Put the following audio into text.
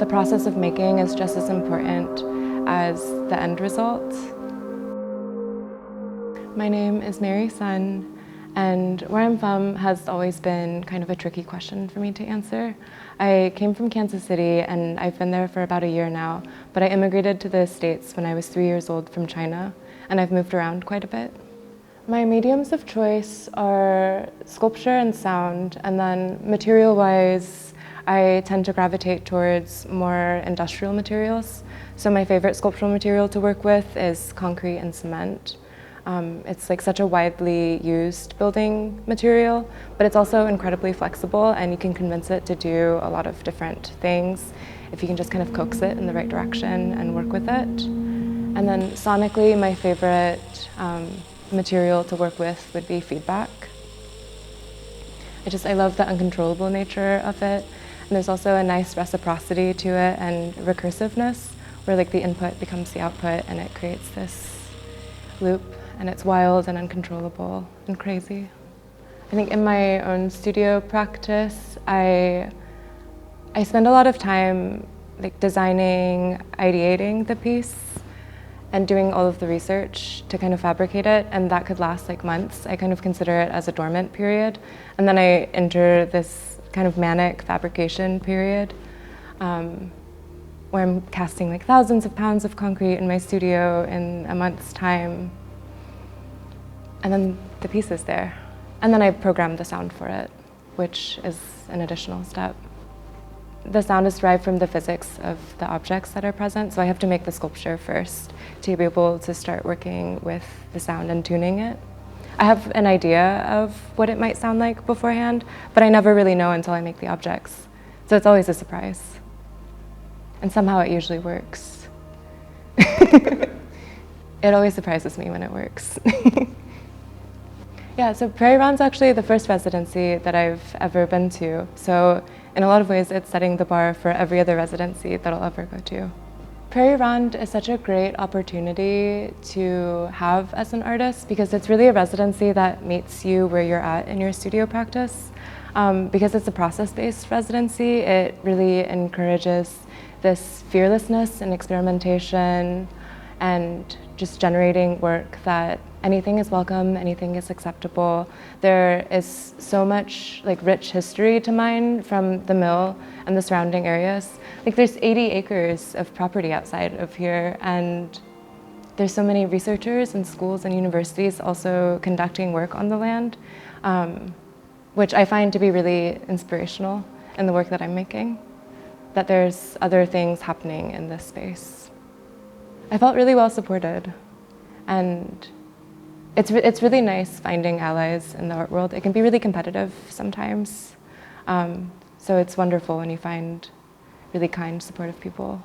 The process of making is just as important as the end result. My name is Mary Sun, and where I'm from has always been kind of a tricky question for me to answer. I came from Kansas City, and I've been there for about a year now, but I immigrated to the States when I was 3 years old from China, and I've moved around quite a bit. My mediums of choice are sculpture and sound, and then material-wise, I tend to gravitate towards more industrial materials. So my favorite sculptural material to work with is concrete and cement. It's like such a widely used building material, but it's also incredibly flexible, and you can convince it to do a lot of different things if you can just kind of coax it in the right direction and work with it. And then sonically, my favorite material to work with would be feedback. I love the uncontrollable nature of it, and there's also a nice reciprocity to it and recursiveness, where like the input becomes the output and it creates this loop, and it's wild and uncontrollable and crazy. I think in my own studio practice, I spend a lot of time like designing, ideating the piece, and doing all of the research to kind of fabricate it, and that could last like months. I kind of consider it as a dormant period, and then I enter this kind of manic fabrication period where I'm casting like thousands of pounds of concrete in my studio in a month's time, and then the piece is there. And then I program the sound for it, which is an additional step. The sound is derived from the physics of the objects that are present, so I have to make the sculpture first to be able to start working with the sound and tuning it. I have an idea of what it might sound like beforehand, but I never really know until I make the objects. So it's always a surprise. And somehow it usually works. It always surprises me when it works. Yeah, so Prairie Ronde's actually the first residency that I've ever been to. So in a lot of ways, it's setting the bar for every other residency that I'll ever go to. Prairie Ronde is such a great opportunity to have as an artist, because it's really a residency that meets you where you're at in your studio practice. Because it's a process-based residency, it really encourages this fearlessness and experimentation and just generating work that anything is welcome, anything is acceptable. There is so much like rich history to mine from the mill and the surrounding areas. Like there's 80 acres of property outside of here, and there's so many researchers and schools and universities also conducting work on the land, which I find to be really inspirational in the work that I'm making, that there's other things happening in this space. I felt really well supported, and it's really nice finding allies in the art world. It can be really competitive sometimes, so it's wonderful when you find really kind, supportive people.